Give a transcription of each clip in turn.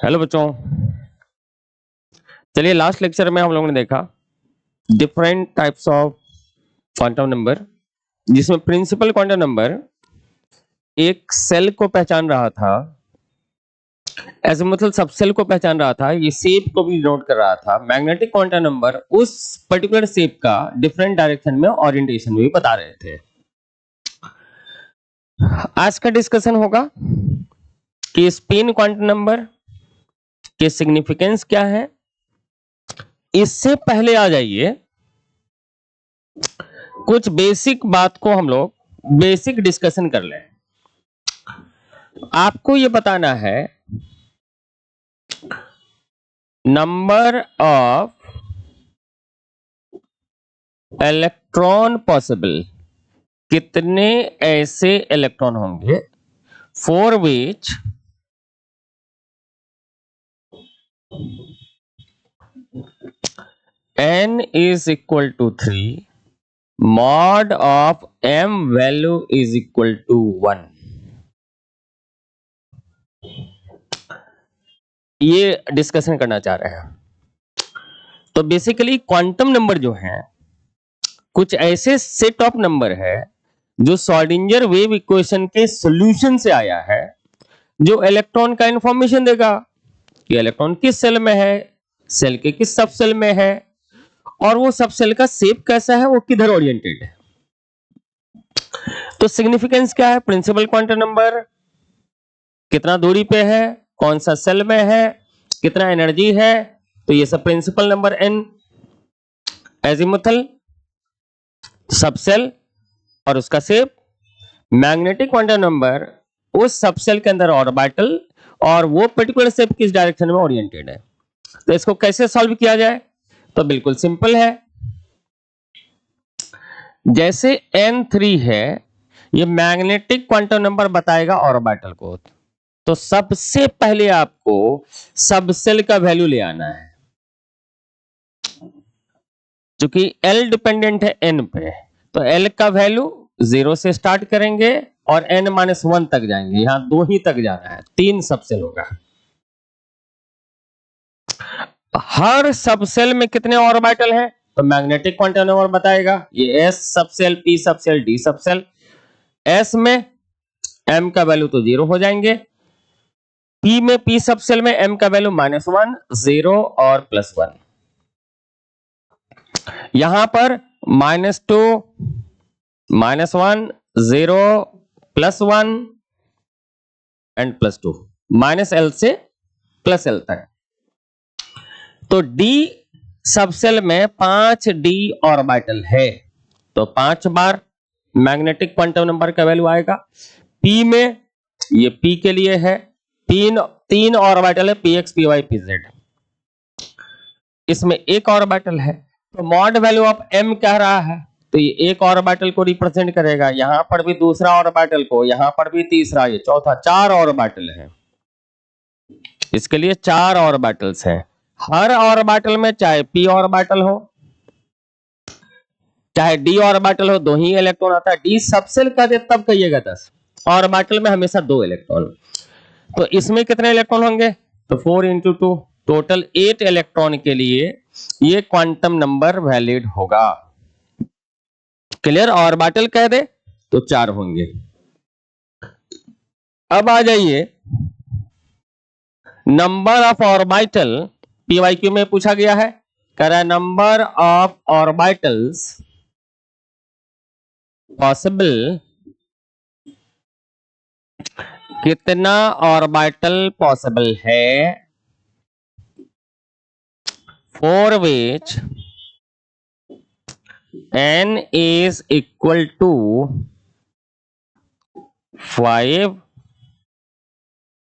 Hello बच्चों, चलिए last lecture में हम लोगों ने देखा different types of quantum number, जिसमें प्रिंसिपल क्वांटम नंबर एक सेल को पहचान रहा था, ऐसे मतलब सब सेल को पहचान रहा था, ये शेप को भी नोट कर रहा था। मैग्नेटिक क्वांटम नंबर उस पर्टिकुलर शेप का डिफरेंट डायरेक्शन में ओरिएंटेशन भी बता रहे थे। आज का डिस्कशन होगा कि स्पिन क्वांटम नंबर के सिग्निफिकेंस क्या है। इससे पहले आ जाइए, कुछ बेसिक बात को हम लोग बेसिक डिस्कशन कर लें। आपको ये बताना है नंबर ऑफ इलेक्ट्रॉन पॉसिबल, कितने ऐसे इलेक्ट्रॉन होंगे for which n is equal to 3, mod of m value is equal to 1। ये डिस्कशन करना चाह रहे हैं। तो बेसिकली क्वांटम नंबर जो है कुछ ऐसे सेट ऑफ नंबर है जो श्रोडिंगर वेव इक्वेशन के सॉल्यूशन से आया है, जो इलेक्ट्रॉन का इंफॉर्मेशन देगा कि इलेक्ट्रॉन किस सेल में है, सेल के किस सब सेल में है, और वो सब सेल का शेप कैसा है, वो किधर ओरिएंटेड है। तो सिग्निफिकेंस क्या है? प्रिंसिपल क्वांटम नंबर कितना दूरी पे है, कौन सा सेल में है, कितना एनर्जी है, तो ये सब प्रिंसिपल नंबर n, एजीमुथल, सब सेल और उसका शेप। मैग्नेटिक क्वांटम नंबर उस सब सेल के अंदर ऑर्बिटल और वो पर्टिकुलर शेप किस डायरेक्शन में ओरिएंटेड है। तो इसको कैसे सॉल्व किया जाए? तो बिल्कुल सिंपल है। जैसे n3 है, ये मैग्नेटिक क्वांटम नंबर बताएगा ऑर्बिटल को, तो सबसे पहले आपको सब सेल का वैल्यू ले आना है। क्योंकि L डिपेंडेंट है n पे, तो L का वैल्यू 0 से स्टार्ट करेंगे और n-1 तक जाएंगे। यहां 2 ही तक जाना है, 3 सबसेल होगा। हर सबसेल में कितने ऑर्बिटल हैं? तो मैग्नेटिक क्वांटम नंबर बताएगा। ये s subshell, p subshell, d subshell. s में m का वैल्यू तो 0 हो जाएंगे, p में p सबसेल में m का वैल्यू -1, 0 और +1। यहां पर -2, -1, 0, +1 एंड +2, -L से +L तक। तो D सबसेल में 5d ऑर्बिटल है, तो 5 बार मैग्नेटिक क्वांटम नंबर का वैल्यू आएगा। P में, ये P के लिए है, तीन ऑर्बिटल है, px, py, pz। इसमें एक ऑर्बिटल है, तो मॉड वैल्यू ऑफ m कह रहा है, तो ये एक ऑर्बिटल को रिप्रेजेंट करेगा। यहां पर भी दूसरा ऑर्बिटल को, यहां पर भी तीसरा, ये चौथा, 4 ऑर्बिटल है। इसके लिए 4 ऑर्बिटल्स हैं। हर ऑर्बिटल में चाहे p ऑर्बिटल हो चाहे d ऑर्बिटल हो, 2 ही इलेक्ट्रॉन आता है। d सबसेल का दे तब कहिएगा 10, ऑर्बिटल में हमेशा 2 इलेक्ट्रॉन। तो इसमें कितने इलेक्ट्रॉन होंगे? तो 4 × 2, टोटल 8 इलेक्ट्रॉन के लिए ये क्वांटम नंबर वैलिड होगा। क्लियर? ऑर्बिटल कह दे तो 4 होंगे। अब आ जाइए, नंबर ऑफ ऑर्बिटल पीवाईक्यू में पूछा गया है, कह रहा है नंबर ऑफ ऑर्बिटल्स पॉसिबल, कितना ऑर्बिटल पॉसिबल है for which n is equal to 5,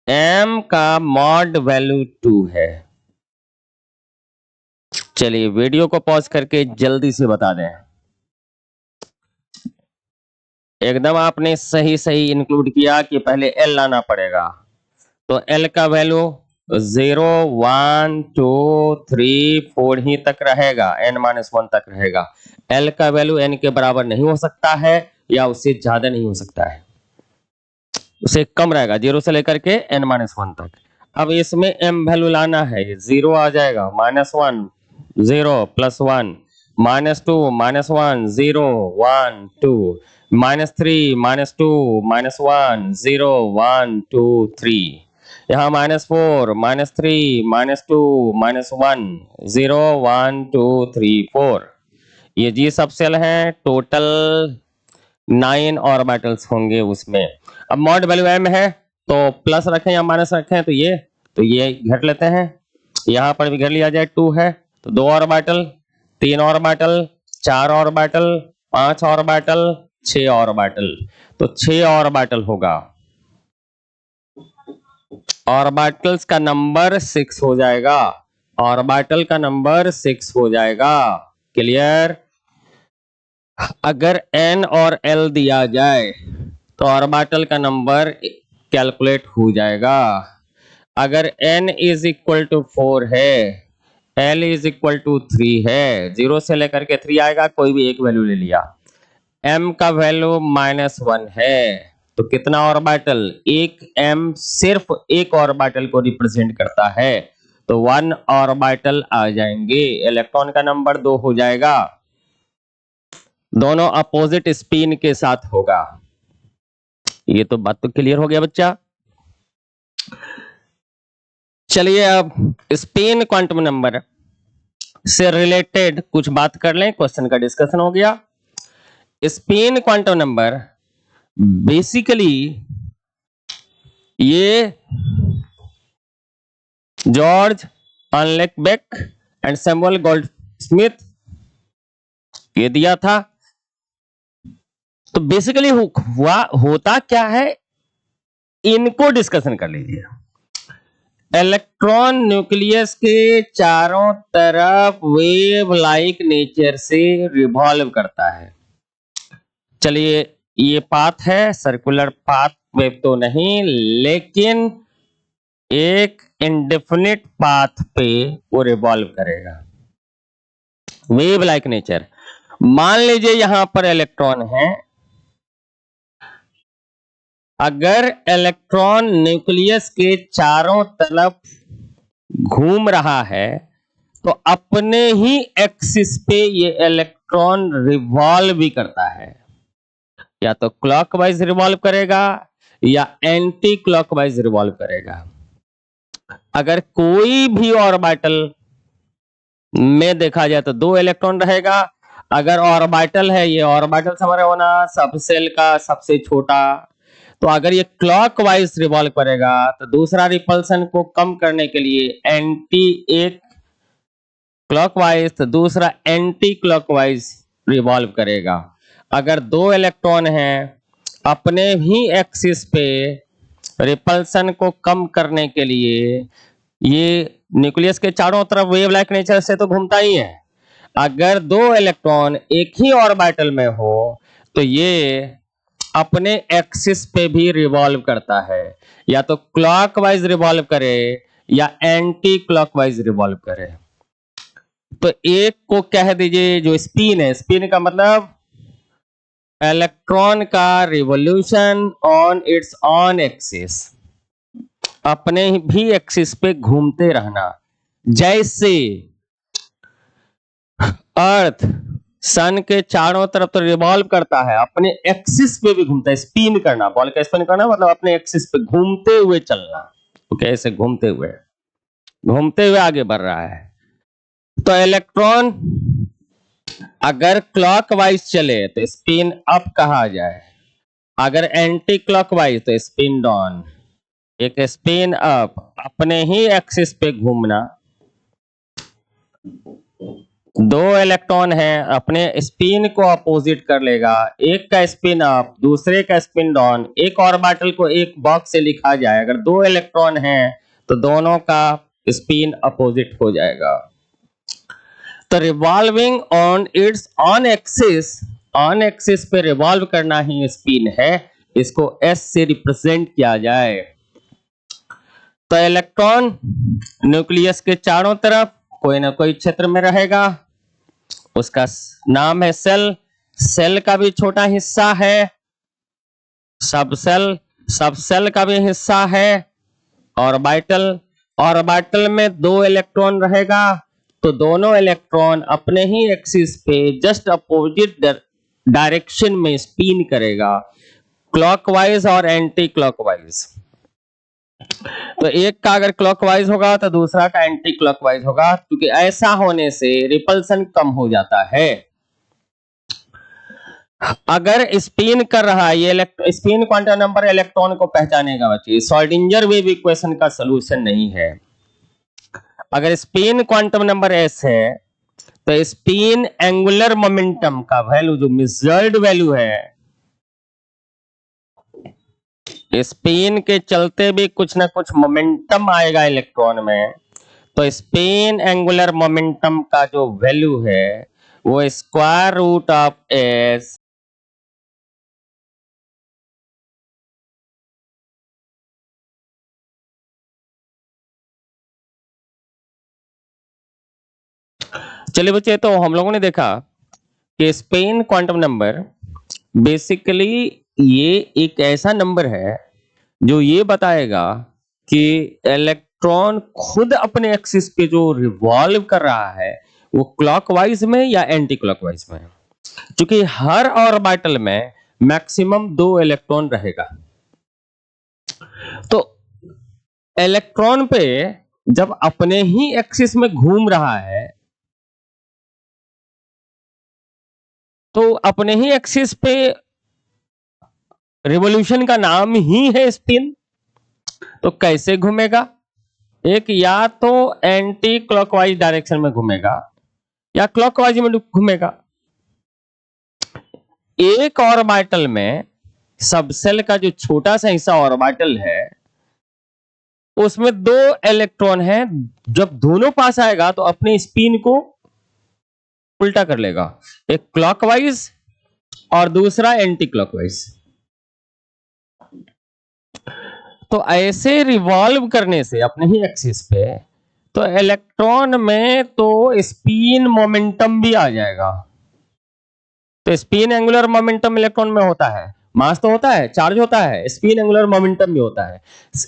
m का मॉड वैल्यू 2 है। चलिए वीडियो को पॉज करके जल्दी से बता दें। एकदम आपने सही सही इंक्लूड किया कि पहले L लाना पड़ेगा, तो L का वैल्यू 0, 1, 2, 3, 4 ही तक रहेगा, n-1 तक रहेगा। L का वैल्यू n के बराबर नहीं हो सकता है या उससे ज्यादा नहीं हो सकता है, उससे कम रहेगा, 0 से लेकर के n-1 तक। अब इसमें m वैल्यू लाना है, 0 आ जाएगा, -1 0 +1 -2 -1 0 1 2 -3 -2 -1 0 1 2 3, यहाँ -4 -3 -2 -1 0 1 2 3 4। ये जी सब सेल हैं, टोटल 9 ऑर्बिटल्स होंगे उसमें। अब मॉड वैल्यू m है तो प्लस रखें या माइनस रखें, तो ये घट लेते हैं, यहाँ पर भी घट लिया जाए, 2 है तो 2 orbital, 3 orbital, 4 orbital, 5 orbital, 6 orbital, तो 6 ऑर्बिटल होगा। ऑर्बिटल्स का नंबर 6 हो जाएगा, ऑर्बिटल का नंबर 6 हो जाएगा। क्लियर? अगर n और l दिया जाए तो ऑर्बिटल का नंबर कैलकुलेट हो जाएगा। अगर n इज इक्वल टू 4 है, l इज इक्वल टू 3 है, 0 से लेकर के 3 आएगा, कोई भी एक वैल्यू ले लिया, m का वैल्यू -1 है, तो कितना ऑर्बिटल? एक m सिर्फ एक ऑर्बिटल को रिप्रेजेंट करता है, तो 1 ऑर्बिटल आ जाएंगे। इलेक्ट्रॉन का नंबर 2 हो जाएगा, दोनों अपोजिट स्पिन के साथ होगा। ये तो बात तो क्लियर हो गया बच्चा। चलिए अब स्पिन क्वांटम नंबर से रिलेटेड कुछ बात कर लें, क्वेश्चन का डिस्कशन हो गया। स्पिन क्वांटम नंबर बेसिकली ये जॉर्ज अनलेकबेक एंड सैमुअल गोल्डस्मिथ ये दिया था। तो बेसिकली होता क्या है, इनको डिस्कशन कर लीजिए। इलेक्ट्रॉन न्यूक्लियस के चारों तरफ वेव लाइक नेचर से रिवॉल्व करता है। चलिए ये पाथ है, सर्कुलर पाथ वेव तो नहीं, लेकिन एक इंडेफिनिट पाथ पे वो रिवॉल्व करेगा, वेव लाइक नेचर। मान लीजिए यहां पर इलेक्ट्रॉन है, अगर इलेक्ट्रॉन न्यूक्लियस के चारों तरफ घूम रहा है तो अपने ही एक्सिस पे ये इलेक्ट्रॉन रिवॉल्व भी करता है, या तो क्लॉकवाइज रिवॉल्व करेगा या एंटी क्लॉकवाइज रिवॉल्व करेगा। अगर कोई भी ऑर्बिटल में देखा जाए तो 2 इलेक्ट्रॉन रहेगा। अगर ऑर्बिटल है, ये ऑर्बिटल समझ रहे हो ना, सब सेल का सबसे छोटा, तो अगर ये क्लॉकवाइज रिवॉल्व करेगा तो दूसरा रिपल्सन को कम करने के लिए एक क्लॉकवाइज तो दूसरा एंटी क्लॉकवाइज रिवॉल्व करेगा। अगर 2 इलेक्ट्रॉन हैं, अपने ही एक्सिस पे रिपल्सन को कम करने के लिए ये न्यूक्लियस के चारों तरफ वेव लाइक नेचर से तो घूमता ही है। अगर 2 इलेक्ट्रॉन एक ही ऑर्बिटल में हो तो ये अपने एक्सिस पे भी रिवॉल्व करता है, या तो क्लॉकवाइज रिवॉल्व करे या एंटी क्लॉकवाइज रिवॉल्व करे। तो एक को कह दीजिए जो स्पिन है, स्पिन का मतलब इलेक्ट्रॉन का revolution on it's on axis, अपने भी एक्सिस पे घूमते रहना। जैसे अर्थ सन के चारों तरफ तो रिवॉल्व करता है, अपने एक्सिस पे भी घूमता है। स्पिन करना, बॉल का स्पिन करना मतलब अपने एक्सिस पे घूमते हुए चलना। तो कैसे घूमते हुए आगे बढ़ रहा है। तो इलेक्ट्रॉन अगर क्लॉकवाइज चले तो स्पिन अप कहा जाए, अगर एंटी क्लॉकवाइज तो स्पिन डाउन। एक स्पिन अप, अपने ही एक्सिस पे घूमना। 2 इलेक्ट्रॉन है, अपने स्पिन को अपोजिट कर लेगा, एक का स्पिन अप दूसरे का स्पिन डाउन। एक ऑर्बिटल को एक बॉक्स से लिखा जाए, अगर 2 इलेक्ट्रॉन है तो दोनों का स्पिन अपोजिट हो जाएगा। तो revolving on it's on axis पे रिवॉल्व करना ही स्पिन है, इसको S से रिप्रेजेंट किया जाए। तो इलेक्ट्रॉन न्यूक्लियस के चारों तरफ कोई ना कोई क्षेत्र में रहेगा, उसका नाम है सेल। सेल का भी छोटा हिस्सा है सब सेल का भी हिस्सा है ऑर्बिटल, ऑर्बिटल में 2 इलेक्ट्रॉन रहेगा तो दोनों इलेक्ट्रॉन अपने ही एक्सिस पे जस्ट अपोजिट डायरेक्शन में स्पिन करेगा, क्लॉकवाइज और एंटी क्लॉकवाइज। तो एक का अगर क्लॉकवाइज होगा तो दूसरा का एंटी क्लॉकवाइज होगा, क्योंकि ऐसा होने से रिपल्सन कम हो जाता है। अगर स्पिन कर रहा है ये स्पिन क्वांटम नंबर इलेक्ट्रॉन को पहचानेगा बच्चे, श्रोडिंगर वेव इक्वेशन का सॉल्यूशन नहीं है। अगर स्पिन क्वांटम नंबर s है तो स्पिन एंगुलर मोमेंटम का वैल्यू जो मेजर्ड वैल्यू है, स्पिन के चलते भी कुछ ना कुछ मोमेंटम आएगा इलेक्ट्रॉन में, तो स्पिन एंगुलर मोमेंटम का जो वैल्यू है वो स्क्वायर रूट ऑफ s चलिए बच्चे, तो हम लोगों ने देखा कि स्पिन क्वांटम नंबर बेसिकली ये एक ऐसा नंबर है जो ये बताएगा कि इलेक्ट्रॉन खुद अपने एक्सिस पे जो रिवॉल्व कर रहा है वो क्लॉकवाइज में या एंटी क्लॉकवाइज में, क्योंकि हर ऑर्बिटल में मैक्सिमम 2 इलेक्ट्रॉन रहेगा। तो इलेक्ट्रॉन पे जब अपने ही एक्सिस में घूम रहा है तो अपने ही एक्सिस पे रिवॉल्यूशन का नाम ही है स्पिन। तो कैसे घूमेगा? एक या तो एंटी क्लॉकवाइज डायरेक्शन में घूमेगा या क्लॉकवाइज में घूमेगा। एक ऑर्बिटल में सबसेल का जो छोटा सा हिस्सा ऑर्बिटल है उसमें 2 इलेक्ट्रॉन हैं, जब दोनों पास आएगा तो अपने स्पिन को उल्टा कर लेगा, एक क्लॉकवाइज और दूसरा एंटी क्लॉकवाइज। तो ऐसे रिवॉल्व करने से अपने ही एक्सिस पे तो इलेक्ट्रॉन में तो स्पिन मोमेंटम भी आ जाएगा। तो स्पिन एंगुलर मोमेंटम इलेक्ट्रॉन में होता है, मास तो होता है, चार्ज होता है, स्पिन एंगुलर मोमेंटम भी होता है।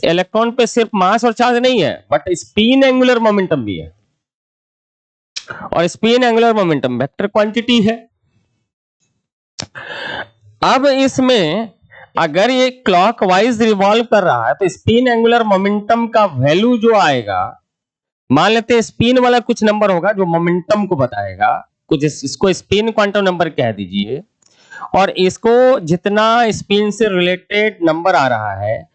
इलेक्ट्रॉन पे सिर्फ मास और चार्ज नहीं है बट स्पिन एंगुलर मोमेंटम भी है, और spin angular momentum vector quantity है। अब इसमें अगर ये क्लॉकवाइज रिवॉल्व कर रहा है तो स्पिन एंगुलर मोमेंटम का वैल्यू जो आएगा, मान लेते हैं स्पिन वाला कुछ नंबर होगा जो मोमेंटम को बताएगा, कुछ इसको स्पिन क्वांटम नंबर कह दीजिए, और इसको जितना स्पिन से रिलेटेड नंबर आ रहा है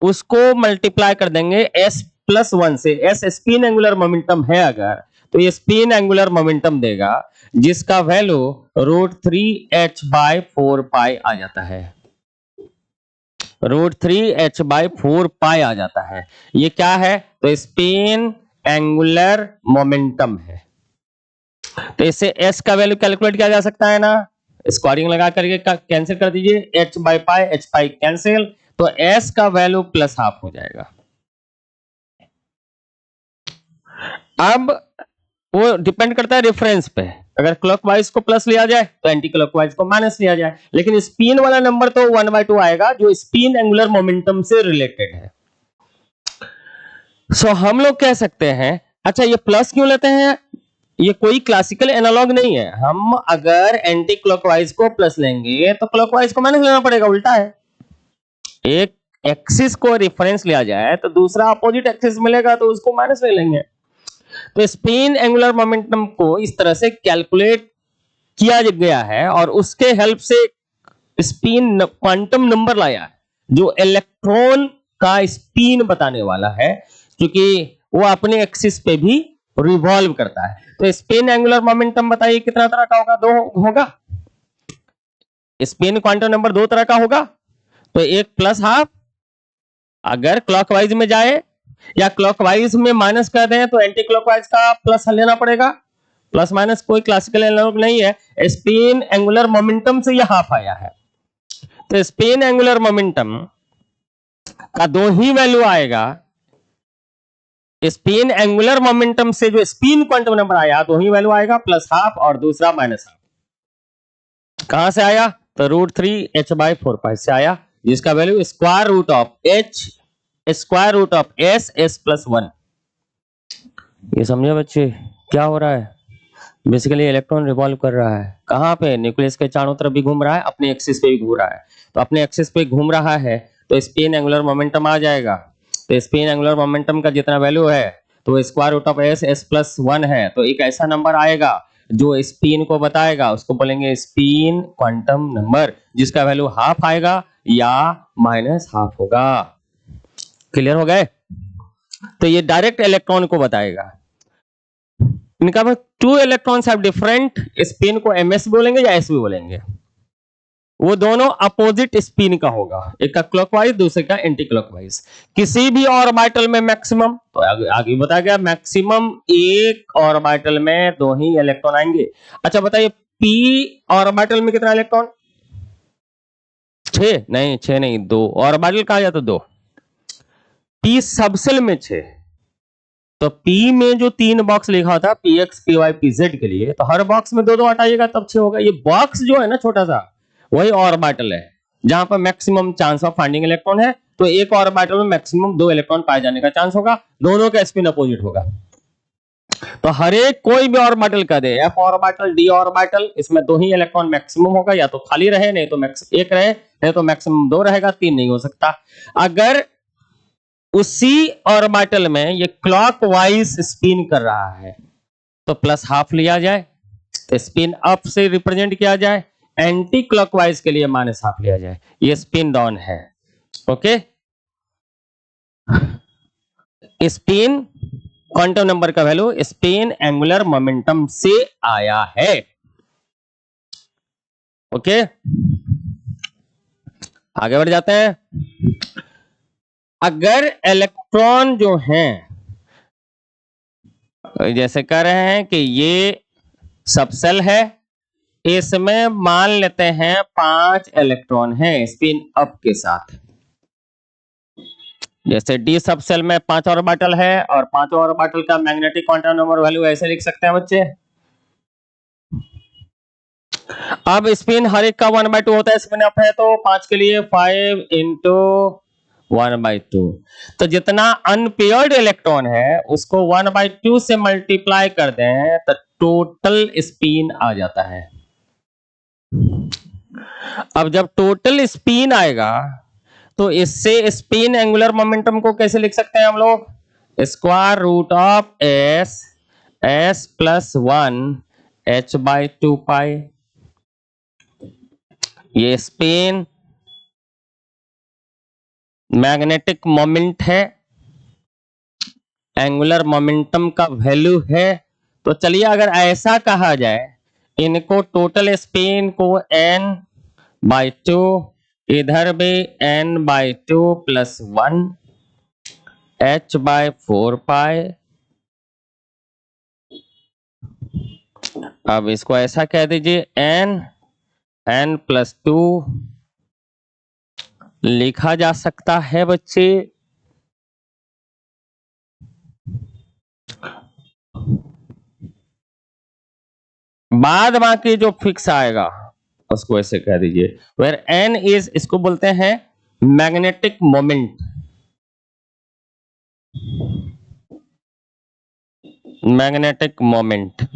उसको मल्टीप्लाई कर देंगे s+1 से। s स्पिन एंगुलर मोमेंटम है अगर, तो ये स्पिन एंगुलर मोमेंटम देगा जिसका वैल्यू √3h/4π आ जाता है। √3h/4π आ जाता है। ये क्या है? तो स्पिन एंगुलर मोमेंटम है। तो इससे s का वैल्यू कैलकुलेट किया जा सकता है ना, स्क्वायरिंग लगा करके कैंसिल कर दीजिए, h/π h/π कैंसिल, तो s का वैल्यू +½ हो जाएगा। अब वो डिपेंड करता है रेफरेंस पे, अगर क्लॉकवाइज को प्लस लिया जाए तो एंटी क्लॉकवाइज को माइनस लिया जाए, लेकिन स्पिन वाला नंबर तो 1/2 आएगा जो स्पिन एंगुलर मोमेंटम से रिलेटेड है। सो हम लोग कह सकते हैं, अच्छा ये प्लस क्यों लेते हैं? ये कोई क्लासिकल एनालॉग नहीं है। हम अगर एंटी क्लॉकवाइज को प्लस लेंगे तो क्लॉकवाइज को माइनस लेना पड़ेगा, उल्टा है। एक एक्सिस को रेफरेंस लिया जाए तो दूसरा अपोजिट एक्सिस मिलेगा तो उसको माइनस ले लेंगे। तो स्पिन एंगुलर मोमेंटम को इस तरह से कैलकुलेट किया गया है और उसके हेल्प से स्पिन क्वांटम नंबर लाया है जो इलेक्ट्रॉन का स्पिन बताने वाला है, क्योंकि वो अपने एक्सिस पे भी रिवॉल्व करता है। तो स्पिन एंगुलर मोमेंटम बताइए कितना तरह का होगा? 2 होगा। स्पिन क्वांटम नंबर 2 तरह का होगा, तो एक +½ अगर क्लॉकवाइज में जाए या क्लॉकवाइज में माइनस कर दें तो एंटी क्लॉकवाइज का प्लस लेना पड़ेगा। प्लस माइनस कोई क्लासिकल एनालॉग नहीं है, स्पिन एंगुलर मोमेंटम से यह ½ आया है। तो स्पिन एंगुलर मोमेंटम का 2 ही वैल्यू आएगा। स्पिन एंगुलर मोमेंटम से जो स्पिन क्वांटम नंबर आया 2 ही वैल्यू आएगा, +½ और दूसरा -½ कहां से आया? तो √3h/4π से आया, जिसका value √h square root of S S plus 1। ये समझे बच्चे क्या हो रहा है? बेसिकली इलेक्ट्रॉन रिवॉल्व कर रहा है कहाँ पे? न्यूक्लियस के चारों तरफ भी घूम रहा है, अपने एक्सिस पे भी घूम रहा है। तो अपने एक्सिस पे घूम रहा है तो स्पिन एंगुलर मोमेंटम आ जाएगा। तो स्पिन एंगुलर मोमेंटम का जितना वैल्यू है तो square root of S S plus 1 है, तो एक ऐसा नंबर आएगा जो स्पिन को बताएगा, उसको बोलेंगे स्पिन क्वांटम नंबर, जिसका वैल्यू हाफ आएगा या माइनस हाफ होगा। क्लियर हो गए? तो ये डायरेक्ट इलेक्ट्रॉन को बताएगा। इनका में 2 इलेक्ट्रॉन्स हैव डिफरेंट स्पिन को एमएस बोलेंगे या एस भी बोलेंगे। वो दोनों अपोजिट स्पिन का होगा, एक का क्लॉकवाइज दूसरे का एंटी क्लॉकवाइज। किसी भी ऑर्बिटल में मैक्सिमम, तो आगे बताया गया मैक्सिमम एक ऑर्बिटल में 2 ही इलेक्ट्रॉन आएंगे। अच्छा बताइए पी ऑर्बिटल में कितना इलेक्ट्रॉन? 6 नहीं, 6 नहीं, 2 ऑर्बिटल कहा जाता 2। पी सबसेल में 6। तो P में जो 3 बॉक्स लिखा होता है PX PY PZ के लिए, तो हर बॉक्स में 2-2 हटाइएगा तब 6 होगा। ये बॉक्स जो है ना छोटा सा, वही ऑर्बिटल है जहां पर maximum chance of finding electron है। तो एक ऑर्बिटल में मैक्सिमम 2 इलेक्ट्रॉन पाए जाने का चांस होगा, दोनों का स्पिन अपोजिट होगा। तो हर एक कोई भी ऑर्बिटल का दे, F ऑर्बिटल D ऑर्बिटल, इसमें 2 ही इलेक्ट्रॉन मैक्सिमम होगा, या तो खाली रहे नहीं तो एक रहे, नहीं तो मैक्सिमम 2 रहेगा, 3 नहीं हो सकता। अगर उसी ऑर्बिटल में ये क्लॉकवाइज स्पिन कर रहा है तो प्लस हाफ लिया जाए, तो स्पिन अप से रिप्रेजेंट किया जाए, एंटी क्लॉकवाइज के लिए माइनस हाफ लिया जाए। ये स्पिन डाउन है। ओके, स्पिन क्वांटम नंबर का वैल्यू स्पिन एंगुलर मोमेंटम से आया है। ओके, आगे बढ़ जाते हैं। अगर इलेक्ट्रॉन जो हैं, जैसे कह रहे हैं कि ये सबसेल है, इसमें मान लेते हैं 5 इलेक्ट्रॉन हैं स्पिन अप के साथ। जैसे डी सबसेल में 5 ऑर्बिटल है और 5 ऑर्बिटल का मैग्नेटिक क्वांटम नंबर वैल्यू ऐसे लिख सकते हैं बच्चे। अब स्पिन हर एक का 1/2 होता है, स्पिन अप है तो 5 के लिए 5 इंटू 1/2। तो जितना अनपेयर्ड इलेक्ट्रॉन है उसको 1/2 से मल्टीप्लाई कर दें तो टोटल स्पिन आ जाता है। अब जब टोटल स्पिन आएगा तो इससे स्पिन एंगुलर मोमेंटम को कैसे लिख सकते हैं हम लोग? Square root of S S plus 1 h/2 pi. ये स्पिन मैग्नेटिक मोमेंट है, एंगुलर मोमेंटम का वैल्यू है। तो चलिए अगर ऐसा कहा जाए, इनको टोटल स्पिन को n/2, इधर भी n/2 प्लस 1 h/4 पाई। अब इसको ऐसा कह दीजिए n प्लस 2 लिखा जा सकता है बच्चे। बाद बाकी जो फिक्स आएगा उसको ऐसे कह दीजिए, वेयर n इज, इसको बोलते हैं magnetic moment. Magnetic moment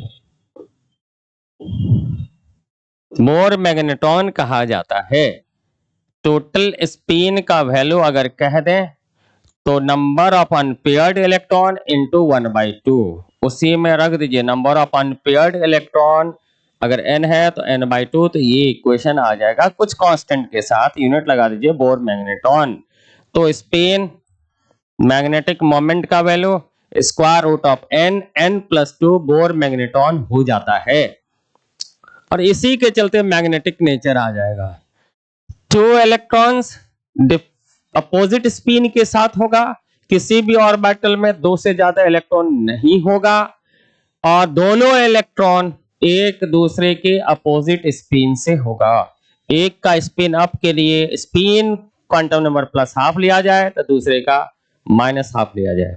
bore magneton कहा जाता है। टोटल स्पिन का वैल्यू अगर कह दें तो number of unpaired electron into 1/2, उसी में रख दीजिए नंबर ऑफ अनपेयर्ड इलेक्ट्रॉन। अगर n है तो n/2, तो ये इक्वेशन आ जाएगा कुछ कांस्टेंट के साथ, यूनिट लगा दीजिए बोर मैग्नेटॉन। तो स्पिन मैग्नेटिक मोमेंट का value square root of n plus 2 Bohr magneton हो जाता है, और इसी के चलते मैग्नेटिक नेचर आ जाएगा। 2 इलेक्ट्रॉन्स अपोजिट स्पिन के साथ होगा, किसी भी ऑर्बिटल में 2 से ज्यादा इलेक्ट्रॉन नहीं होगा, और दोनों इलेक्ट्रॉन एक दूसरे के अपोजिट स्पिन से होगा। एक का स्पिन अप के लिए spin quantum number plus half लिया जाए तो दूसरे का माइनस हाफ लिया जाए।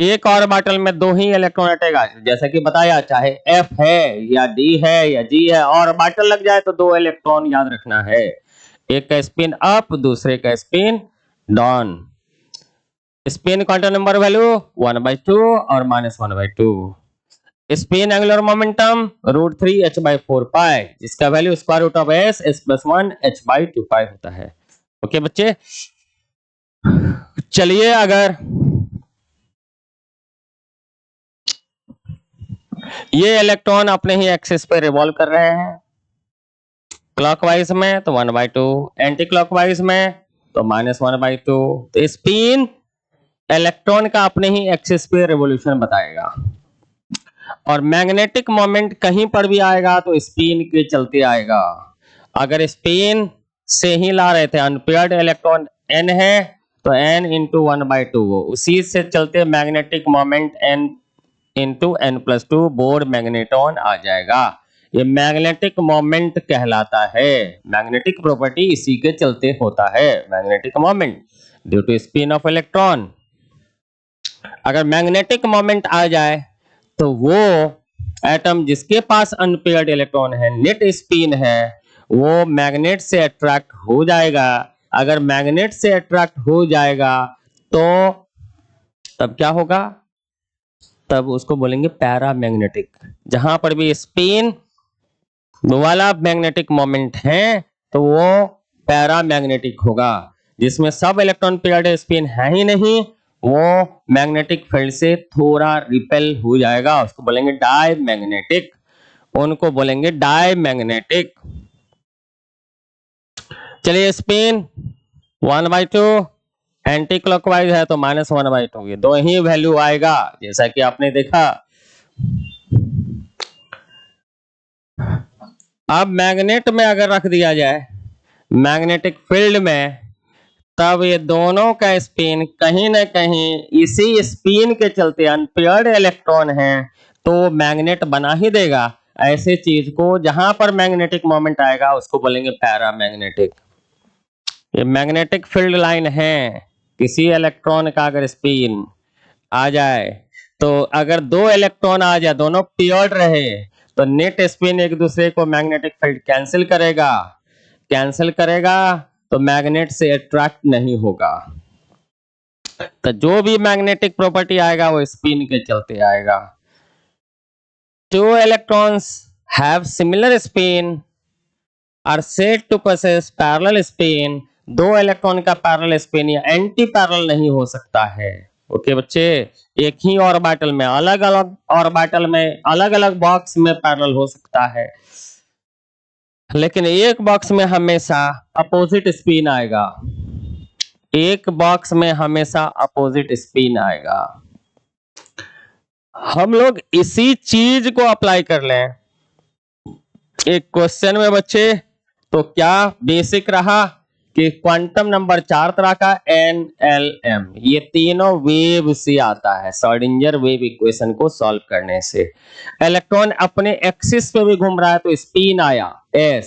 एक ऑर्बिटल में 2 ही इलेक्ट्रॉन हटेगा, जैसा कि बताया, चाहे F है या D है या G है, ऑर्बिटल लग जाए तो 2 इलेक्ट्रॉन याद रखना है। एक का स्पिन अप, दूसरे का spin down. Spin quantum number value 1/2 और -1/2। Spin angular momentum √3h/4 pi, जिसका value square root of s+1 h/2 pi होता है। ओके बच्चे, चलिए अगर ये इलेक्ट्रॉन अपने ही एक्सिस पे रिवॉल्व कर रहे हैं, क्लॉकवाइज में तो 1/2, एंटी क्लॉकवाइज में तो -1/2। तो स्पिन इलेक्ट्रॉन का अपने ही एक्सिस पे रिवॉल्यूशन बताएगा, और मैग्नेटिक मोमेंट कहीं पर भी आएगा तो स्पिन के चलते आएगा। अगर स्पिन से ही ला रहे थे, अनपेयर्ड इलेक्ट्रॉन n है तो n इंटू 1/2, उसी से चलते magnetic moment n into n+2 Bohr magneton आ जाएगा। ये मैग्नेटिक मोमेंट कहलाता है, मैग्नेटिक प्रॉपर्टी इसी के चलते होता है, magnetic moment due to spin of electron. अगर मैग्नेटिक मोमेंट आ जाए तो वो एटम जिसके पास अनपेयर्ड इलेक्ट्रॉन है, नेट स्पिन है, वो मैग्नेट से अट्रैक्ट हो जाएगा। अगर मैग्नेट से अट्रैक्ट हो जाएगा तो तब क्या होगा, तब उसको बोलेंगे पैरामैग्नेटिक। जहां पर भी स्पिन वाला मैग्नेटिक मोमेंट है तो वो पैरामैग्नेटिक होगा। जिसमें सब इलेक्ट्रॉन पेयर्ड स्पिन है ही नहीं, वो मैग्नेटिक फील्ड से थोड़ा रिपेल हो जाएगा, उसको बोलेंगे डायमैग्नेटिक, उनको बोलेंगे डायमैग्नेटिक। चलिए स्पिन 1/2, एंटी क्लॉकवाइज है तो -1/2, ये दो ही वैल्यू आएगा जैसा कि आपने देखा। अब मैग्नेट में अगर रख दिया जाए मैग्नेटिक फील्ड में, तब ये दोनों का स्पिन कहीं ना कहीं इसी स्पिन के चलते, अनपेयर्ड इलेक्ट्रॉन है तो मैग्नेट बना ही देगा। ऐसे चीज को जहां पर मैग्नेटिक मोमेंट आएगा उसको बोलेंगे पैरामैग्नेटिक। ये मैग्नेटिक फील्ड लाइन है, किसी इलेक्ट्रॉन का अगर स्पिन आ जाए तो अगर दो इलेक्ट्रॉन आ जाए, दोनों पेयर्ड रहे, तो नेट स्पिन एक दूसरे को मैग्नेटिक फील्ड कैंसिल करेगा, कैंसिल करेगा तो मैग्नेट से अट्रैक्ट नहीं होगा। तो जो भी मैग्नेटिक प्रॉपर्टी आएगा वो स्पिन के चलते आएगा। Two electrons have similar spin are said to possess parallel spin. दो इलेक्ट्रॉन का पैरेलल स्पिन या एंटी पैरेलल नहीं हो सकता है। ओके बच्चे, एक ही ऑर्बिटल में, अलग अलग ऑर्बिटल में, अलग अलग बॉक्स में पैरेलल हो सकता है, लेकिन एक बॉक्स में हमेशा अपोजिट स्पिन आएगा, एक बॉक्स में हमेशा अपोजिट स्पिन आएगा। हम लोग इसी चीज को अप्लाई कर लें एक क्वेश्चन में बच्चे, तो क्या बेसिक रहा कि क्वांटम नंबर 4 तरह का NLM, ये तीनों वेव से आता है, श्रोडिंगर वेव इक्वेशन को सॉल्व करने से। इलेक्ट्रॉन अपने एक्सिस पे भी घूम रहा है तो स्पिन आया S,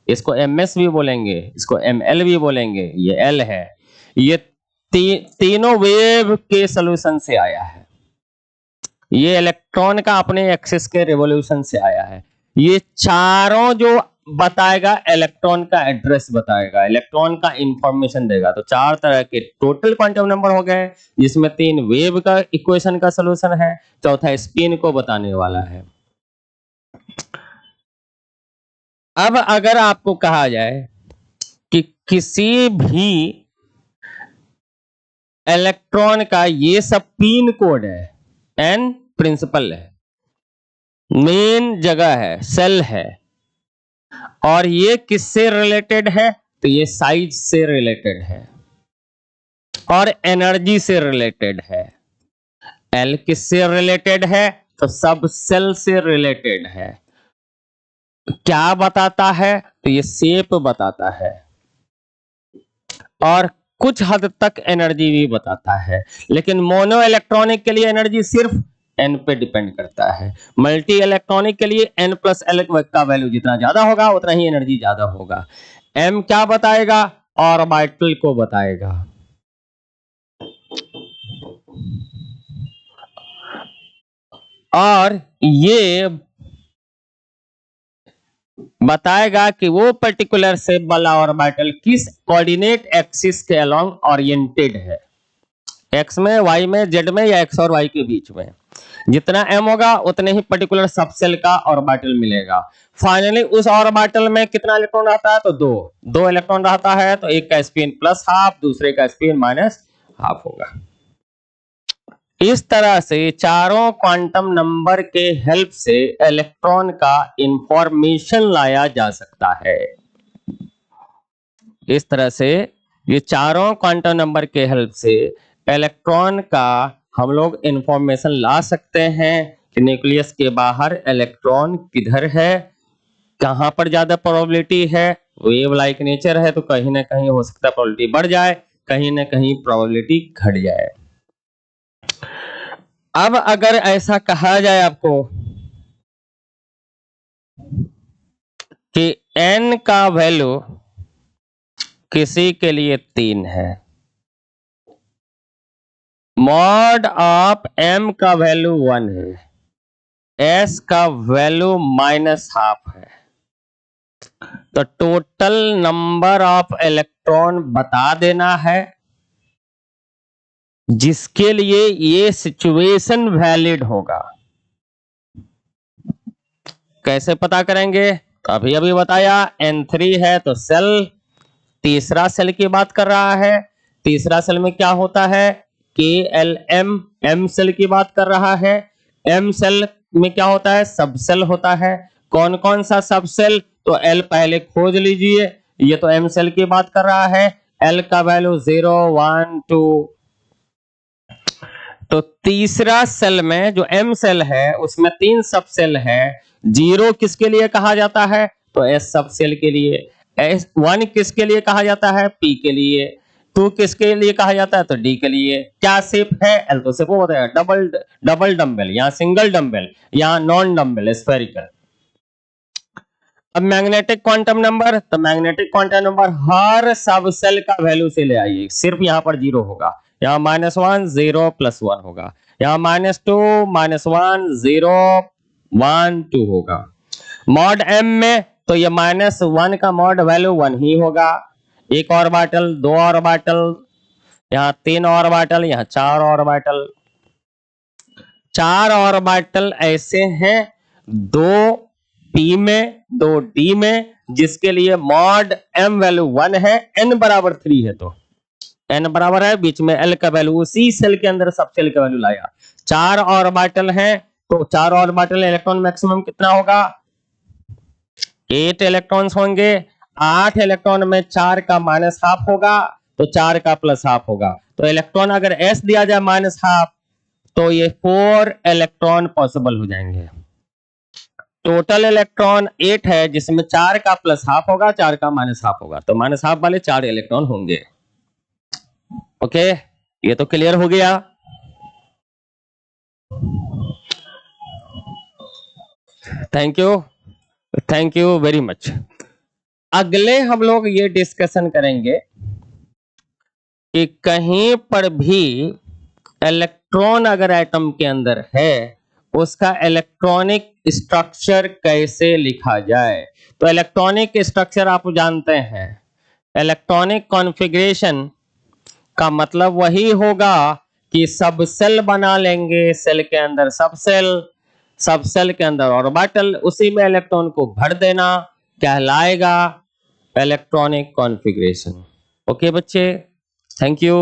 इसको MS भी बोलेंगे, इसको ML भी बोलेंगे, ये L है। ये तीनों वेव के सोल्यूशन से आया है, ये इलेक्ट्रॉन का अपने एक्सिस के रिवॉल्यूशन से आया है। ये चारों जो बताएगा इलेक्ट्रॉन का एड्रेस बताएगा, इलेक्ट्रॉन का इंफॉर्मेशन देगा। तो 4 तरह के टोटल क्वांटम नंबर हो गए, जिसमें 3 वेव का इक्वेशन का सॉल्यूशन है, चौथा स्पिन को बताने वाला है। अब अगर आपको कहा जाए कि किसी भी इलेक्ट्रॉन का ये सब पिन कोड है, एन प्रिंसिपल है, मेन जगह है, सेल है, और ये किससे रिलेटेड है, तो ये साइज से रिलेटेड है और एनर्जी से रिलेटेड है। एल किससे रिलेटेड है, तो सब सेल से रिलेटेड है। क्या बताता है, तो ये शेप बताता है और कुछ हद तक एनर्जी भी बताता है। लेकिन मोनो इलेक्ट्रॉनिक के लिए एनर्जी सिर्फ n पे डिपेंड करता है, मल्टी इलेक्ट्रॉनिक के लिए n+l का वैल्यू जितना ज्यादा होगा उतना ही एनर्जी ज्यादा होगा। m क्या बताएगा, ऑर्बिटल को बताएगा। और ये बताएगा कि वो पर्टिकुलर शेप वाला ऑर्बिटल किस कोऑर्डिनेट एक्सिस के अलोंग ओरिएंटेड है, एक्स में, वाई में, जेड में, या एक्स और वाई के बीच में। जितना m होगा उतने ही पर्टिकुलर सबसेल का ऑर्बिटल मिलेगा। फाइनली उस ऑर्बिटल में कितना इलेक्ट्रॉन रहता है, तो दो इलेक्ट्रॉन रहता है, तो एक का स्पिन प्लस हाफ, दूसरे का स्पिन माइनस हाफ होगा। इस तरह से चारों क्वांटम नंबर के हेल्प से इलेक्ट्रॉन का इंफॉर्मेशन लाया जा सकता है। इस तरह से ये चारों क्वांटम नंबर के हेल्प से इलेक्ट्रॉन का हम लोग इंफॉर्मेशन ला सकते हैं कि न्यूक्लियस के बाहर इलेक्ट्रॉन किधर है, कहां पर ज्यादा प्रोबेबिलिटी है, वेव लाइक नेचर है तो कहीं ना कहीं हो सकता है प्रोबेबिलिटी बढ़ जाए, कहीं ना कहीं प्रोबेबिलिटी घट जाए। अब अगर ऐसा कहा जाए आपको कि n का वैल्यू किसी के लिए 3 है, मॉड ऑफ m का वैल्यू 1 है, s का वैल्यू -12 है, तो टोटल नंबर ऑफ इलेक्ट्रॉन बता देना है जिसके लिए ये सिचुएशन वैलिड होगा। कैसे पता करेंगे, तो अभी अभी बताया n3 है तो सेल, तीसरा सेल की बात कर रहा है, तीसरा सेल में क्या होता है, KLM, M सेल की बात कर रहा है, M सेल में क्या होता है, सब सेल होता है। कौन कौन सा सब सेल, तो L पहले खोज लीजिए, ये तो M सेल की बात कर रहा है, L का वैल्यू 0, 1, 2। तो तीसरा सेल में जो M सेल है उसमें 3 सब सेल है, 0 किसके लिए कहा जाता है, तो S सब सेल के लिए, S1 किसके लिए कहा जाता है, P के लिए, 2 किसके लिए कहा जाता है, तो D के लिए। क्या शेप है, L तो शेप होता है डबल डंबल, यहाँ सिंगल डंबल, यहाँ नॉन डंबल स्फेरिकल। अब मैग्नेटिक क्वांटम नंबर, तो मैग्नेटिक क्वांटम नंबर हर सब सेल का वैल्यू से ले आइए, सिर्फ यहाँ पर 0 होगा, यहाँ -1 0 +1 होगा, यहाँ -2 -1 0 1 2 होगा। मॉड m में तो ये -1 का मॉड वैल्यू 1 ही होगा, एक ऑर्बिटल, 2 ऑर्बिटल, यहाँ 3 ऑर्बिटल, यहाँ 4 ऑर्बिटल, 4 ऑर्बिटल ऐसे हैं, 2 p में, 2 d में, जिसके लिए मॉड m वैल्यू 1 है, n बराबर 3 है, तो n बराबर है, बीच में l का वैल्यू उसी सेल के अंदर सब सेल का वैल्यू लाया। 4 ऑर्बिटल है तो 4 ऑर्बिटल इलेक्ट्रॉन मैक्सिमम कितना होगा, 8 इलेक्ट्रॉन्स होंगे, 8 इलेक्ट्रॉन में 4 का -12 होगा तो 4 का +12 होगा, तो इलेक्ट्रॉन अगर s दिया जाए -12 तो ये 4 इलेक्ट्रॉन पॉसिबल हो जाएंगे। टोटल इलेक्ट्रॉन 8 है जिसमें 4 का +12 होगा, 4 का -12 होगा, तो -12 वाले 4 इलेक्ट्रॉन होंगे। ओके, ये तो क्लियर हो गया। Thank you very much. अगले हम लोग ये डिस्कशन करेंगे कि कहीं पर भी इलेक्ट्रॉन अगर एटम के अंदर है उसका इलेक्ट्रॉनिक स्ट्रक्चर कैसे लिखा जाए। तो इलेक्ट्रॉनिक स्ट्रक्चर आप जानते हैं, इलेक्ट्रॉनिक कॉन्फ़िगरेशन का मतलब वही होगा कि सब सेल बना लेंगे, सेल के अंदर सब सेल के अंदर ऑर्बिटल, उसी में इलेक्ट्रॉन को भर देना कहलाएगा इलेक्ट्रॉनिक कॉन्फ़िगरेशन। ओके बच्चे, थैंक यू।